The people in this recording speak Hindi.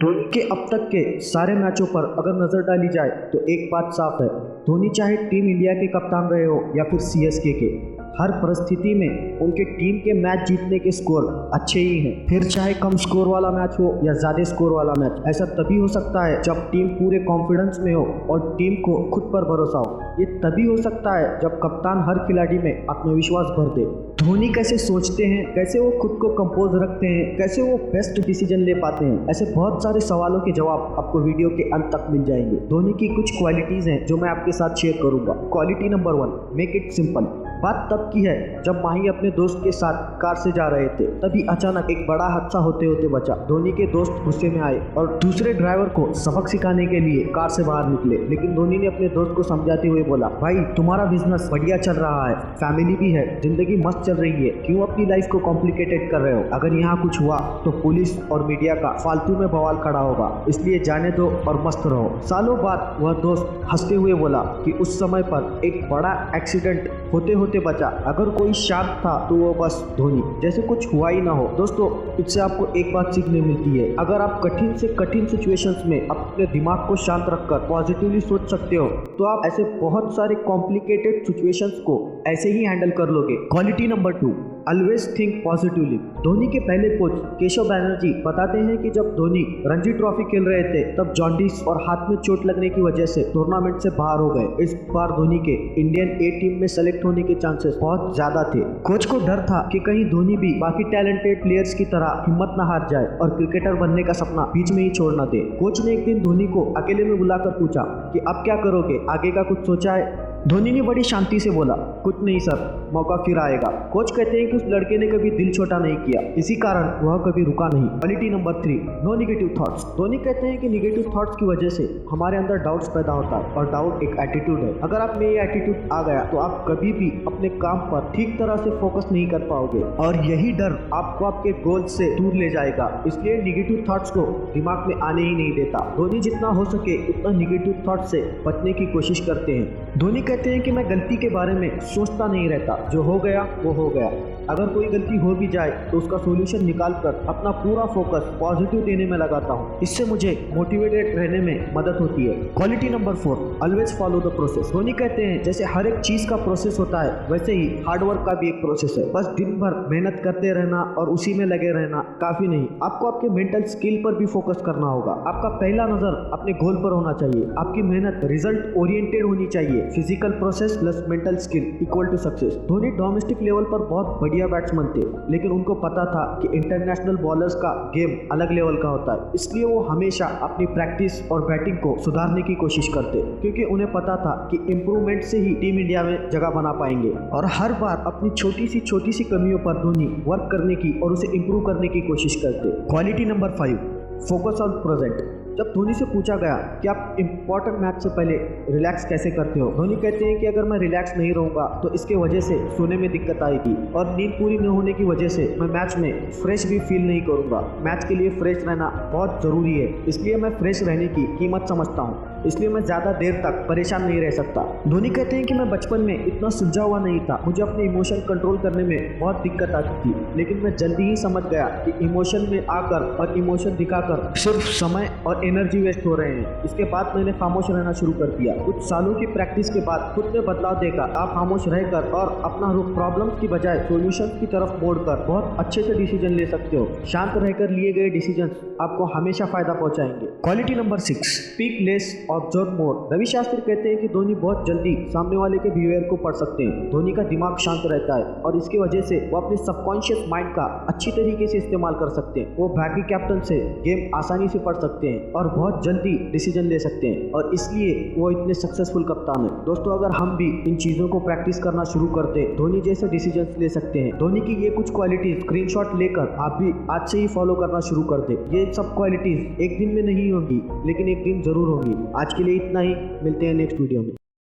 धोनी के अब तक के सारे मैचों पर अगर नज़र डाली जाए तो एक बात साफ है, धोनी चाहे टीम इंडिया के कप्तान रहे हो या फिर सीएसके के, हर परिस्थिति में उनके टीम के मैच जीतने के स्कोर अच्छे ही हैं। फिर चाहे कम स्कोर वाला मैच हो या ज़्यादा स्कोर वाला मैच, ऐसा तभी हो सकता है जब टीम पूरे कॉन्फिडेंस में हो और टीम को खुद पर भरोसा हो। ये तभी हो सकता है जब कप्तान हर खिलाड़ी में आत्मविश्वास भर दे। धोनी कैसे सोचते हैं, कैसे वो खुद को कंपोज रखते हैं, कैसे वो बेस्ट डिसीजन ले पाते हैं, ऐसे बहुत सारे सवालों के जवाब आपको वीडियो के अंत तक मिल जाएंगे। धोनी की कुछ क्वालिटीज़ हैं जो मैं आपके साथ शेयर करूंगा। Quality number 1, make it simple. बात तब की है जब माही अपने दोस्त के साथ कार से जा रहे थे, तभी अचानक एक बड़ा हादसा होते होते बचा। धोनी के दोस्त गुस्से में आए और दूसरे ड्राइवर को सबक सिखाने के लिए कार से बाहर निकले, लेकिन धोनी ने अपने दोस्त को समझाते हुए बोला, भाई तुम्हारा बिजनेस बढ़िया चल रहा है, फैमिली भी है, जिंदगी मस्त चल रही है, क्यों अपनी लाइफ को कॉम्प्लिकेटेड कर रहे हो? अगर यहाँ कुछ हुआ तो पुलिस और मीडिया का फालतू में बवाल खड़ा होगा, इसलिए जाने दो और मस्त रहो। सालों बाद वह दोस्त हंसते हुए बोला कि उस समय पर एक बड़ा एक्सीडेंट होते होते बचा, अगर कोई शांत था तो वो बस धोनी, जैसे कुछ हुआ ही ना हो। दोस्तों, इससे आपको एक बात सीखने मिलती है, अगर आप कठिन से कठिन सिचुएशंस में अपने दिमाग को शांत रखकर पॉजिटिवली सोच सकते हो तो आप ऐसे बहुत सारे कॉम्प्लिकेटेड सिचुएशंस को ऐसे ही हैंडल कर लोगे। Quality number 2, always think positively. Dhoni के पहले कोच केशव बैनर्जी बताते हैं कि जब धोनी रणजी ट्रॉफी खेल रहे थे तब जॉन्डिस और हाथ में चोट लगने की वजह से टूर्नामेंट से बाहर हो गए। इस बार धोनी के इंडियन ए टीम में सेलेक्ट होने के चांसेस बहुत ज्यादा थे। कोच को डर था कि कहीं धोनी भी बाकी टैलेंटेड प्लेयर्स की तरह हिम्मत न हार जाए और क्रिकेटर बनने का सपना बीच में ही छोड़ न दे। कोच ने एक दिन धोनी को अकेले में बुलाकर पूछा कि अब क्या करोगे, आगे का कुछ सोचा है? धोनी ने बड़ी शांति से बोला, कुछ नहीं सर, मौका फिर आएगा। कोच कहते हैं कि उस लड़के ने कभी दिल छोटा नहीं किया, इसी कारण वह कभी रुका नहीं। Quality number 3, no negative thoughts. Dhoni कहते हैं कि नेगेटिव थॉट्स की वजह से हमारे अंदर डाउट्स पैदा होता है और डाउट एक एटीट्यूड है। अगर आप में ये एटीट्यूड आ गया तो आप कभी भी अपने काम पर ठीक तरह से फोकस नहीं कर पाओगे और यही डर आपको आपके गोल से दूर ले जाएगा, इसलिए नेगेटिव थॉट्स को दिमाग में आने ही नहीं देता। धोनी जितना हो सके उतना नेगेटिव थॉट से बचने की कोशिश करते हैं। धोनी कहते हैं कि मैं गलती के बारे में सोचता नहीं रहता, जो हो गया वो हो गया। अगर कोई गलती हो भी जाए तो उसका सॉल्यूशन निकालकर अपना पूरा फोकस पॉजिटिव देने में लगाता हूँ, इससे मुझे मोटिवेटेड रहने में मदद होती है। Quality number 4, always follow the process. Dhoni कहते हैं जैसे हर एक चीज का प्रोसेस होता है वैसे ही हार्डवर्क का भी एक प्रोसेस है। बस दिन भर मेहनत करते रहना और उसी में लगे रहना काफी नहीं, आपको आपके मेंटल स्किल पर भी फोकस करना होगा। आपका पहला नजर अपने गोल पर होना चाहिए, आपकी मेहनत रिजल्ट ओरिएंटेड होनी चाहिए। Physical process plus mental skill equal to success. Dhoni domestic level पर बहुत बढ़िया बैट्समैन थे, लेकिन उनको पता था कि इंटरनेशनल बॉलर्स का गेम अलग लेवल का होता है, इसलिए वो हमेशा अपनी प्रैक्टिस और बैटिंग को सुधारने की कोशिश करते, क्योंकि उन्हें पता था कि इम्प्रूवमेंट से ही टीम इंडिया में जगह बना पाएंगे। और हर बार अपनी छोटी सी कमियों पर धोनी वर्क करने की और उसे इम्प्रूव करने की कोशिश करते। Quality number 5, focus on present. जब धोनी से पूछा गया कि आप इंपॉर्टेंट मैच से पहले रिलैक्स कैसे करते हो, धोनी कहते हैं कि अगर मैं रिलैक्स नहीं रहूँगा तो इसके वजह से सोने में दिक्कत आएगी और नींद पूरी न होने की वजह से मैं मैच में फ्रेश भी फील नहीं करूँगा। मैच के लिए फ्रेश रहना बहुत ज़रूरी है, इसलिए मैं फ्रेश रहने की कीमत समझता हूँ, इसलिए मैं ज़्यादा देर तक परेशान नहीं रह सकता। धोनी कहते हैं कि मैं बचपन में इतना सुलझा हुआ नहीं था, मुझे अपने इमोशन कंट्रोल करने में बहुत दिक्कत आती थी, लेकिन मैं जल्दी ही समझ गया कि इमोशन में आकर और इमोशन दिखाकर सिर्फ समय और एनर्जी वेस्ट हो रहे हैं। इसके बाद मैंने खामोश रहना शुरू कर दिया। कुछ सालों की प्रैक्टिस के बाद खुद में बदलाव देखा। आप खामोश रहकर और अपना रुख प्रॉब्लम्स की बजाय सॉल्यूशंस की तरफ मोड़कर बहुत अच्छे से डिसीजन ले सकते हो। शांत रहकर लिए गए डिसीजंस आपको हमेशा फायदा पहुंचाएंगे। Quality number 6, speak less observe more. Ravi Shastri कहते हैं कि धोनी बहुत जल्दी सामने वाले के बिहेवियर को पढ़ सकते हैं। धोनी का दिमाग शांत रहता है और इसकी वजह से वो अपने सबकॉन्शियस माइंड का अच्छी तरीके से इस्तेमाल कर सकते हैं। वो बैकी कैप्टन से गेम आसानी से पढ़ सकते हैं और बहुत जल्दी डिसीजन ले सकते हैं और इसलिए वो इतने सक्सेसफुल कप्तान है। दोस्तों, अगर हम भी इन चीज़ों को प्रैक्टिस करना शुरू करते धोनी जैसे डिसीजन ले सकते हैं। धोनी की ये कुछ क्वालिटीज स्क्रीनशॉट लेकर आप भी आज से ही फॉलो करना शुरू कर दे। ये सब क्वालिटीज एक दिन में नहीं होंगी, लेकिन एक दिन जरूर होंगी। आज के लिए इतना ही, मिलते हैं नेक्स्ट वीडियो में।